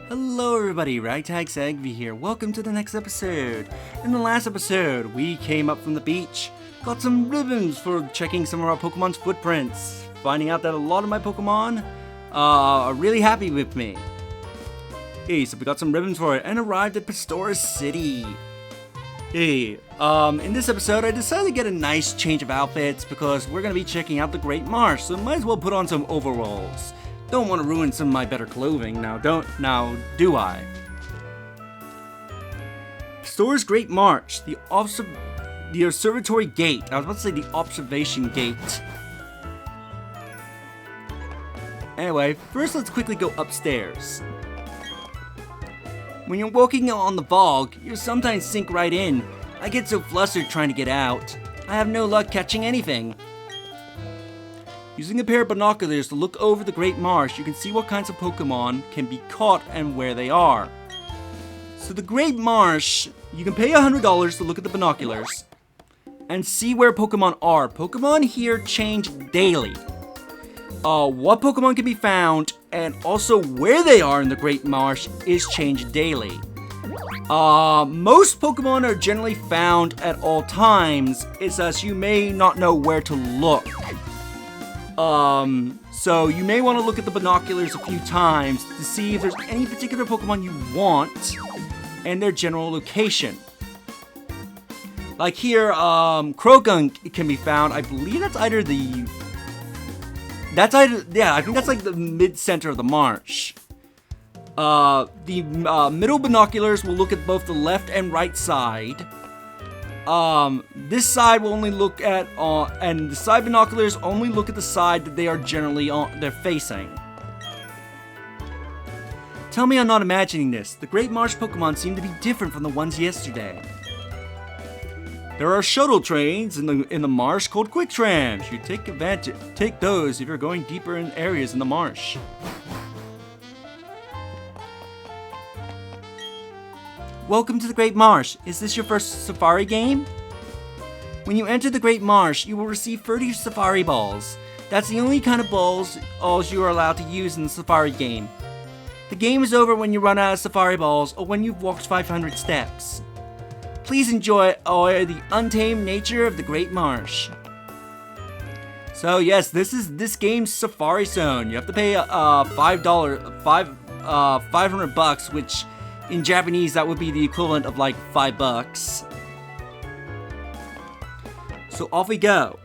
Hello everybody, Ragtag Sagvi here. Welcome to the next episode. In the last episode, we came up from the beach, got some ribbons for checking some of our Pokemon's footprints, finding out that a lot of my Pokemon are really happy with me. Hey, so we got some ribbons for it and arrived at Pastora City. Hey, in this episode I decided to get a nice change of outfits because we're going to be checking out the Great Marsh, so might as well put on some overalls. Don't want to ruin some of my better clothing, do I? Pastora's Great Marsh, the observatory gate. I was about to say the observation gate. Anyway, first let's quickly go upstairs. When you're walking on the bog, you sometimes sink right in. I get so flustered trying to get out. I have no luck catching anything. Using a pair of binoculars to look over the Great Marsh, you can see what kinds of Pokemon can be caught and where they are. So the Great Marsh, you can pay $100 to look at the binoculars and see where Pokemon are. Pokemon here change daily. What Pokemon can be found and also where they are in the Great Marsh is changed daily. Most Pokemon are generally found at all times, it's as you may not know where to look. So you may want to look at the binoculars a few times to see if there's any particular Pokemon you want and their general location. Like here, Croagunk can be found. I believe that's I think that's like the mid-center of the marsh. The middle binoculars will look at both the left and right side. This side will only look at, and the side binoculars only look at the side that they are generally they're facing. Tell me I'm not imagining this. The Great Marsh Pokemon seem to be different from the ones yesterday. There are shuttle trains in the marsh called quick trams. You take those if you're going deeper in areas in the marsh. Welcome to the Great Marsh. Is this your first safari game? When you enter the Great Marsh, you will receive 30 safari balls. That's the only kind of balls you are allowed to use in the safari game. The game is over when you run out of safari balls or when you've walked 500 steps. Please enjoy the untamed nature of the Great Marsh. So yes, this is this game's Safari Zone. You have to pay $500, which in Japanese, that would be the equivalent of like $5. So off we go.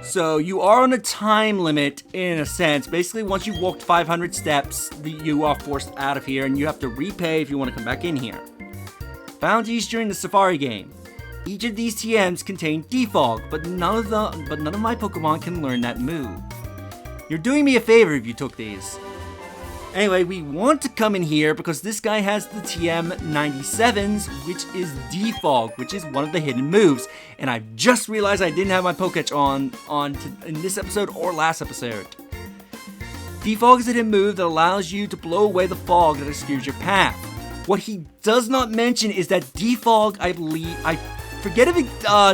So you are on a time limit in a sense. Basically, once you've walked 500 steps, you are forced out of here and you have to repay if you want to come back in here. Bounties during the Safari game. Each of these TMs contain Defog, but none of my Pokemon can learn that move. You're doing me a favor if you took these. Anyway, we want to come in here because this guy has the TM97s, which is Defog, which is one of the hidden moves. And I just realized I didn't have my Poketch on in this episode or last episode. Defog is a hidden move that allows you to blow away the fog that obscures your path. What he does not mention is that Defog, I forget if it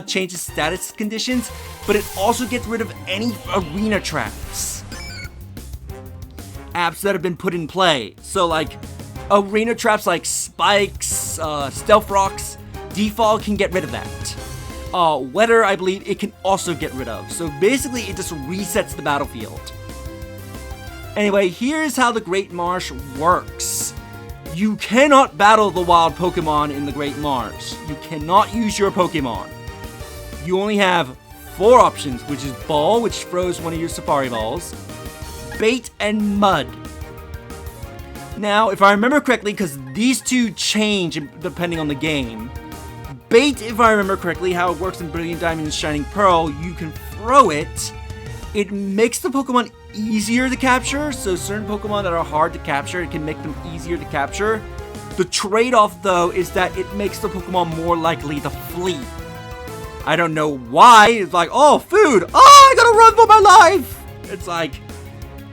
changes status conditions, but it also gets rid of any arena traps that have been put in play. So like arena traps like spikes, stealth rocks, Defog can get rid of that. Weather, I believe it can also get rid of. So basically it just resets the battlefield. Anyway, here's how the Great Marsh works. You cannot battle the wild Pokemon in the Great Marsh. You cannot use your Pokemon. You only have 4 options, which is Ball, which throws one of your Safari Balls, Bait, and Mud. Now, if I remember correctly, because these two change depending on the game, Bait, if I remember correctly, how it works in Brilliant Diamond and Shining Pearl, you can throw it. It makes the Pokemon easier to capture, so certain Pokemon that are hard to capture, it can make them easier to capture. The trade-off, though, is that it makes the Pokemon more likely to flee. I don't know why. It's like, oh, food! Oh, I gotta run for my life! It's like,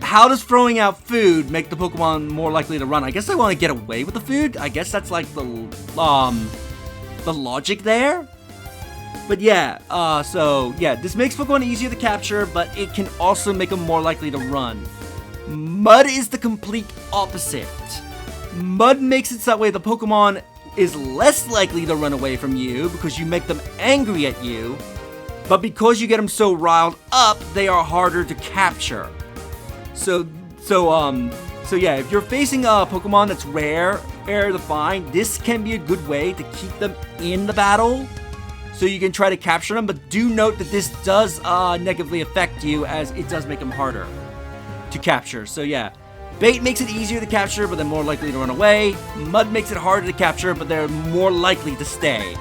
how does throwing out food make the Pokemon more likely to run? I guess I want to get away with the food. I guess that's like the logic there. But yeah, this makes Pokemon easier to capture, but it can also make them more likely to run. Mud is the complete opposite. Mud makes it so that way the Pokemon is less likely to run away from you because you make them angry at you, but because you get them so riled up, they are harder to capture. So yeah, if you're facing a Pokemon that's rare to find, this can be a good way to keep them in the battle, so you can try to capture them, but do note that this does negatively affect you, as it does make them harder to capture. So yeah, Bait makes it easier to capture, but they're more likely to run away. Mud makes it harder to capture, but they're more likely to stay.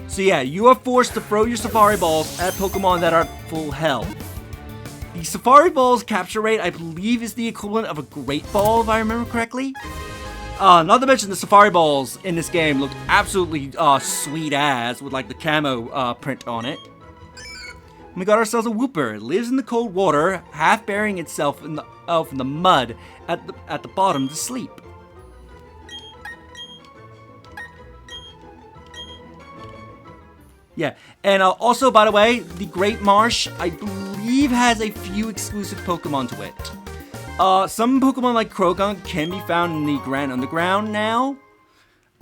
So yeah, you are forced to throw your Safari Balls at Pokemon that are at full health. The Safari Ball's capture rate, I believe, is the equivalent of a Great Ball, if I remember correctly. Not to mention the Safari Balls in this game look absolutely sweet as, with like the camo print on it. And we got ourselves a Wooper. It lives in the cold water, half burying itself in the mud at the bottom to sleep. Yeah, and also, by the way, the Great Marsh, I believe, has a few exclusive Pokemon to it. Some Pokemon like Croagunk can be found in the Grand Underground now.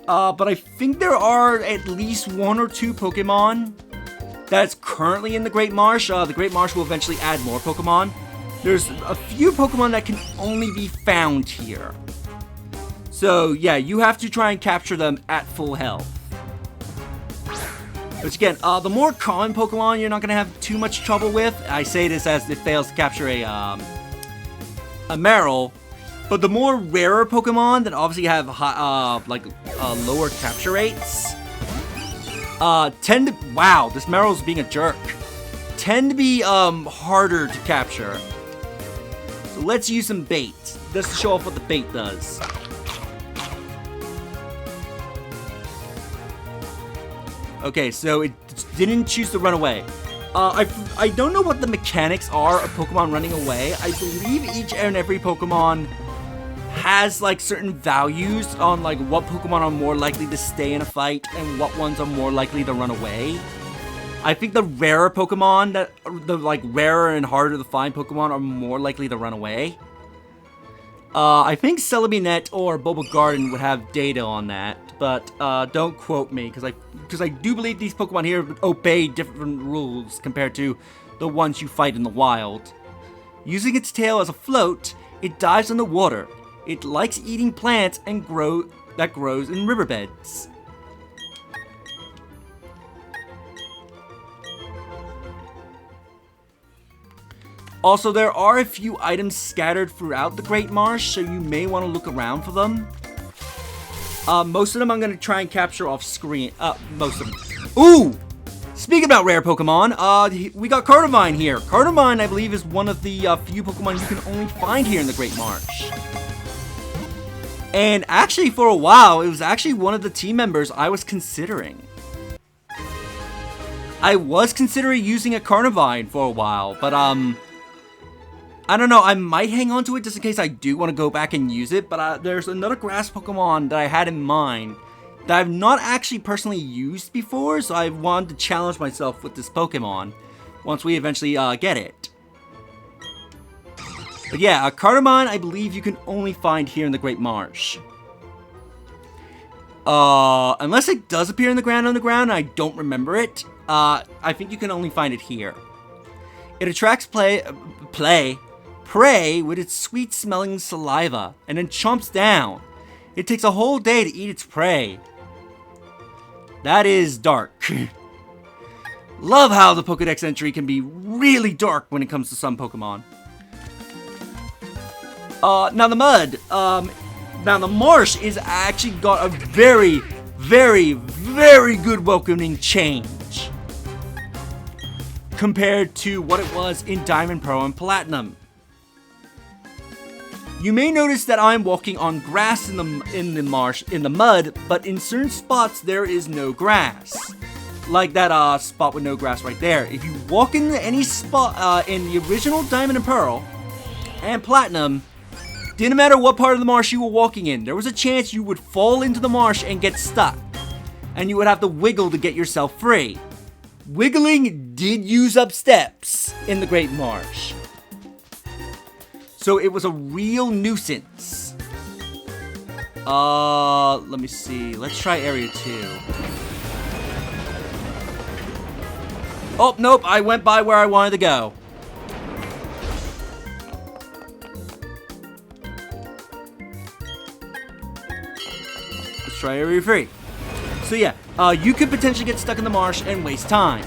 But I think there are at least 1 or 2 Pokemon that's currently in the Great Marsh. The Great Marsh will eventually add more Pokemon. There's a few Pokemon that can only be found here. So yeah, you have to try and capture them at full health. Which again, the more common Pokemon you're not going to have too much trouble with. I say this as it fails to capture a Marill. But the more rarer Pokemon that obviously have lower capture rates, tend to, wow, this Marill's being a jerk, tend to be harder to capture. So let's use some bait. Just to show off what the bait does. Okay, so it didn't choose to run away. I don't know what the mechanics are of Pokemon running away. I believe each and every Pokemon has like certain values on like what Pokemon are more likely to stay in a fight and what ones are more likely to run away. I think the rarer Pokemon, the rarer and harder to find Pokemon, are more likely to run away. I think Celebinet or Bulba Garden would have data on that, but don't quote me, because I do believe these Pokemon here obey different rules compared to the ones you fight in the wild. Using its tail as a float, it dives in the water. It likes eating plants and grows in riverbeds. Also, there are a few items scattered throughout the Great Marsh, so you may want to look around for them. Most of them I'm going to try and capture off screen. Most of them. Ooh! Speaking about rare Pokemon, we got Carnivine here. Carnivine, I believe, is one of the few Pokemon you can only find here in the Great Marsh. And actually, for a while, it was actually one of the team members I was considering. I was considering using a Carnivine for a while, but I don't know, I might hang on to it just in case I do want to go back and use it, but there's another grass Pokemon that I had in mind that I've not actually personally used before, so I wanted to challenge myself with this Pokemon once we eventually get it. But yeah, a Carnivine I believe you can only find here in the Great Marsh. Unless it does appear in the Grand Underground and I don't remember it, I think you can only find it here. It attracts prey with its sweet-smelling saliva, and then chomps down. It takes a whole day to eat its prey. That is dark. Love how the Pokedex entry can be really dark when it comes to some Pokemon. Now the mud. Now the marsh is actually got a very, very, very good welcoming change compared to what it was in Diamond, Pearl, and Platinum. You may notice that I'm walking on grass in the marsh, in the mud, but in certain spots there is no grass. Like that spot with no grass right there. If you walk in any spot in the original Diamond and Pearl and Platinum, didn't matter what part of the marsh you were walking in, there was a chance you would fall into the marsh and get stuck. And you would have to wiggle to get yourself free. Wiggling did use up steps in the Great Marsh. So it was a real nuisance. Let me see. Let's try area 2. Oh, nope. I went by where I wanted to go. Let's try area 3. So yeah, you could potentially get stuck in the marsh and waste time.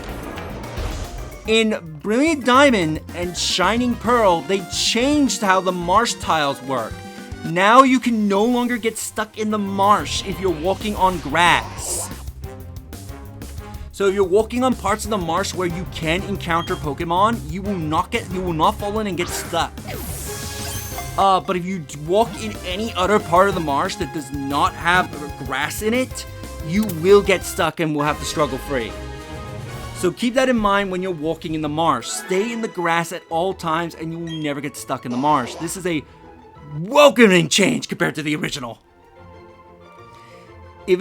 In Brilliant Diamond and Shining Pearl, they changed how the marsh tiles work. Now you can no longer get stuck in the marsh if you're walking on grass. So if you're walking on parts of the marsh where you can encounter Pokemon, you will not fall in and get stuck. But if you walk in any other part of the marsh that does not have grass in it, you will get stuck and will have to struggle free. So keep that in mind when you're walking in the marsh. Stay in the grass at all times and you will never get stuck in the marsh. This is a welcoming change compared to the original. If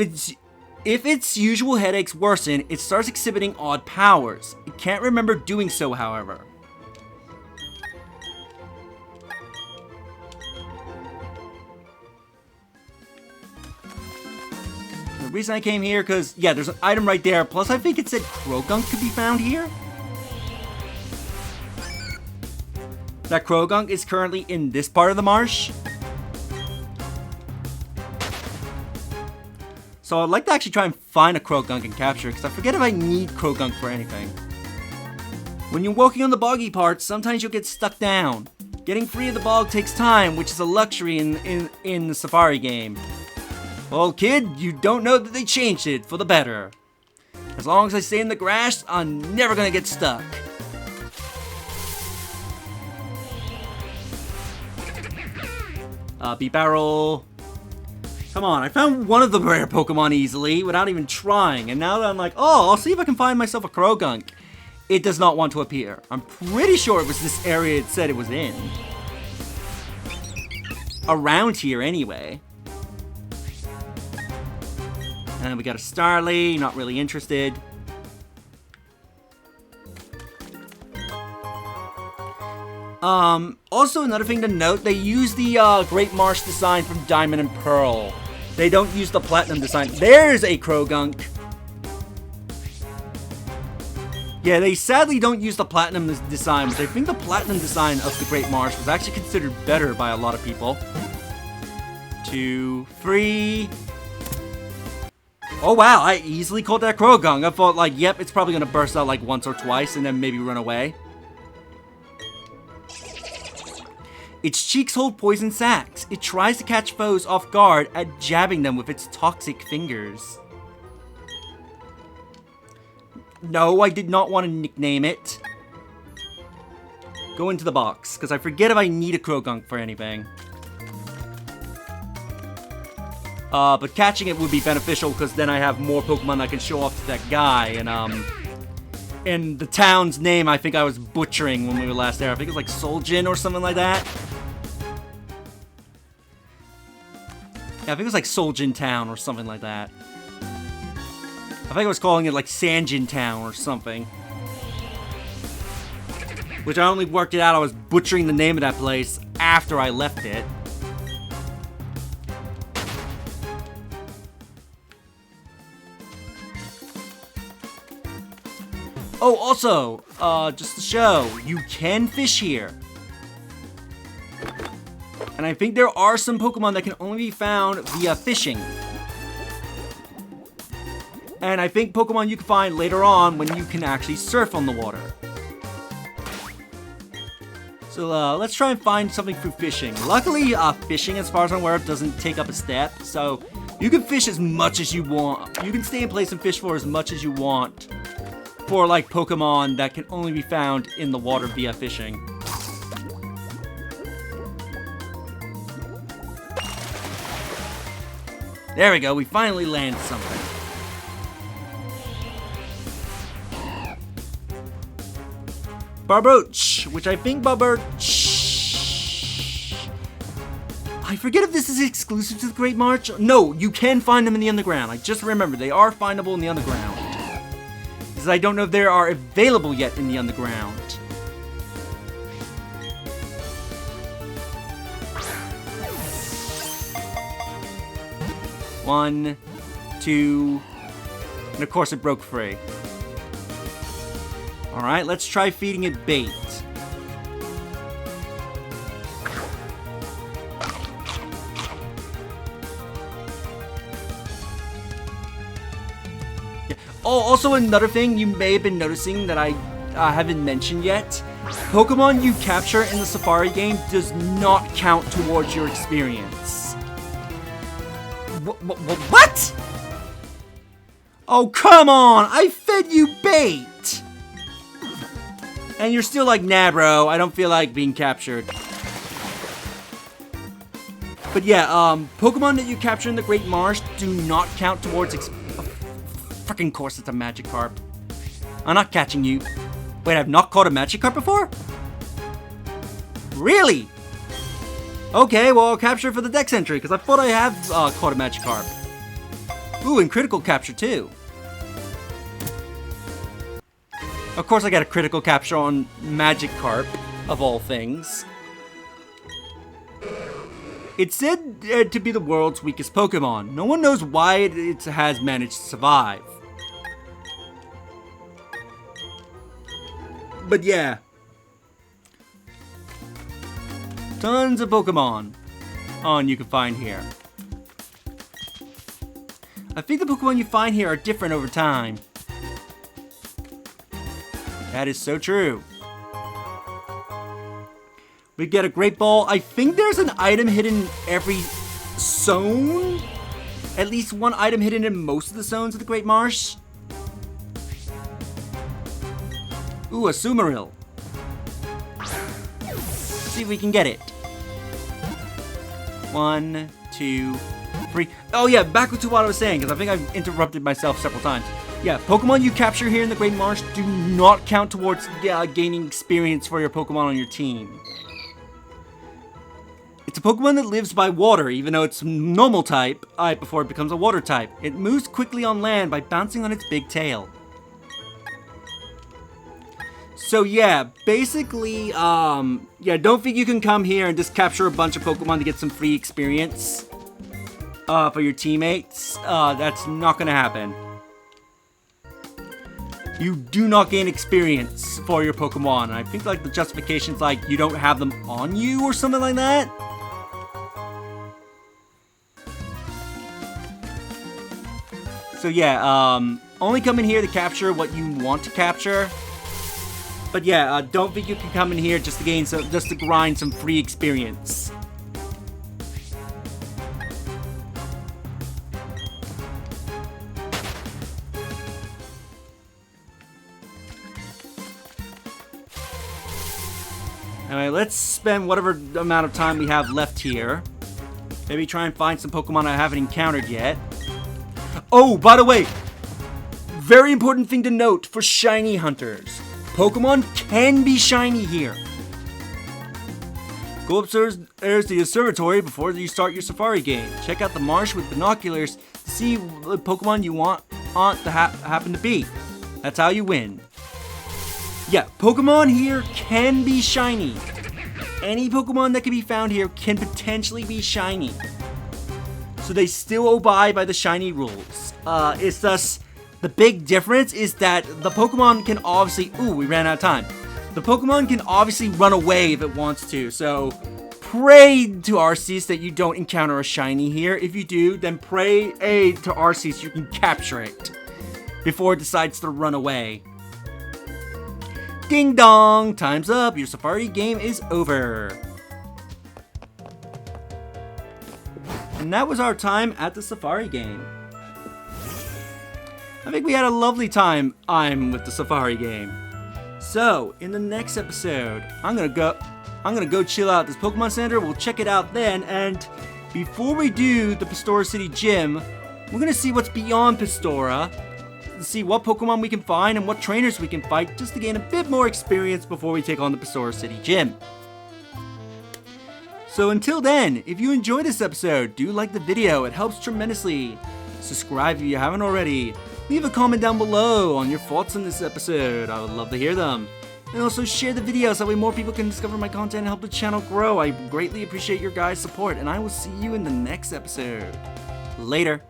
its usual headaches worsen, it starts exhibiting odd powers. It can't remember doing so, however. The reason I came here, because, yeah, there's an item right there. Plus, I think it said Krogunk could be found here. That Krogunk is currently in this part of the marsh. So I'd like to actually try and find a Krogunk and capture it, because I forget if I need Krogunk for anything. When you're walking on the boggy parts, sometimes you'll get stuck down. Getting free of the bog takes time, which is a luxury in the Safari game. Well, kid, you don't know that they changed it for the better. As long as I stay in the grass, I'm never gonna get stuck. Beat Barrel. Come on, I found one of the rare Pokemon easily without even trying, and now that I'm like, oh, I'll see if I can find myself a Krogunk. It does not want to appear. I'm pretty sure it was this area it said it was in. Around here, anyway. And we got a Starly, not really interested. Also another thing to note, they use the Great Marsh design from Diamond and Pearl. They don't use the Platinum design. There's a Krogunk. Yeah, they sadly don't use the Platinum design, but I think the Platinum design of the Great Marsh was actually considered better by a lot of people. 2, 3... Oh wow, I easily caught that Krogunk. I thought like, yep, it's probably gonna burst out like once or twice and then maybe run away. Its cheeks hold poison sacs. It tries to catch foes off guard at jabbing them with its toxic fingers. No, I did not want to nickname it. Go into the box, because I forget if I need a Krogunk for anything. But catching it would be beneficial, because then I have more Pokemon I can show off to that guy, and the town's name I think I was butchering when we were last there. I think it was like Soljin or something like that. Yeah, I think it was like Soljin Town or something like that. I think I was calling it like Sanjin Town or something. Which I only worked it out, I was butchering the name of that place after I left it. Oh, also, just to show, you can fish here. And I think there are some Pokemon that can only be found via fishing. And I think Pokemon you can find later on when you can actually surf on the water. So let's try and find something through fishing. Luckily, fishing, as far as I'm aware, doesn't take up a step. So you can fish as much as you want. You can stay in place and fish for as much as you want. For like Pokemon that can only be found in the water via fishing. There we go, we finally landed something. Barboach, which I think I forget if this is exclusive to the Great Marsh. No, you can find them in the underground. I just remembered, they are findable in the underground. Because I don't know if they are available yet in the underground. 1, 2, and of course it broke free. Alright, let's try feeding it bait. Yeah. Oh, also another thing you may have been noticing that I haven't mentioned yet. Pokemon you capture in the Safari game does not count towards your experience. What? Oh, come on! I fed you bait! And you're still like, nah, bro, I don't feel like being captured. But yeah, Pokemon that you capture in the Great Marsh do not count towards freaking course, it's a Magikarp. I'm not catching you. Wait, I've not caught a Magikarp before? Really? Okay, well, I'll capture it for the Dex entry, because I thought I have caught a Magikarp. Ooh, and critical capture, too. Of course, I got a critical capture on Magikarp, of all things. It's said to be the world's weakest Pokemon. No one knows why it has managed to survive. But yeah. Tons of Pokemon you can find here. I think the Pokemon you find here are different over time. That is so true. We get a Great Ball. I think there's an item hidden in every zone. At least one item hidden in most of the zones of the Great Marsh. Ooh, a Sumaril. See if we can get it. 1, 2, 3. Oh yeah, back to what I was saying, because I think I've interrupted myself several times. Yeah, Pokemon you capture here in the Great Marsh do not count towards gaining experience for your Pokemon on your team. It's a Pokemon that lives by water, even though it's normal type before it becomes a water type. It moves quickly on land by bouncing on its big tail. So yeah, basically, yeah, don't think you can come here and just capture a bunch of Pokemon to get some free experience for your teammates. That's not gonna happen. You do not gain experience for your Pokemon. I think like the justification's like you don't have them on you or something like that. So yeah, only come in here to capture what you want to capture. But yeah, don't think you can come in here just to grind some free experience. Anyway, let's spend whatever amount of time we have left here. Maybe try and find some Pokemon I haven't encountered yet. Oh, by the way, very important thing to note for shiny hunters. Pokemon can be shiny here. Go upstairs to the observatory before you start your safari game. Check out the marsh with binoculars to see the Pokemon you want to happen to be. That's how you win. Yeah, Pokemon here can be shiny. Any Pokemon that can be found here can potentially be shiny. So they still abide by the shiny rules. It's thus... The big difference is that the Pokemon can obviously... Ooh, we ran out of time. The Pokemon can obviously run away if it wants to. So, pray to Arceus that you don't encounter a shiny here. If you do, then pray to Arceus you can capture it before it decides to run away. Ding dong! Time's up. Your safari game is over. And that was our time at the safari game. I think we had a lovely time with the safari game. So, in the next episode, I'm gonna go chill out at this Pokemon Center. We'll check it out then, and before we do the Pastora City Gym, we're gonna see what's beyond Pastora, see what Pokemon we can find and what trainers we can fight, just to gain a bit more experience before we take on the Pastora City Gym. So until then, if you enjoyed this episode, do like the video, it helps tremendously. Subscribe if you haven't already. Leave a comment down below on your thoughts on this episode. I would love to hear them. And also share the video so that way more people can discover my content and help the channel grow. I greatly appreciate your guys' support, and I will see you in the next episode. Later.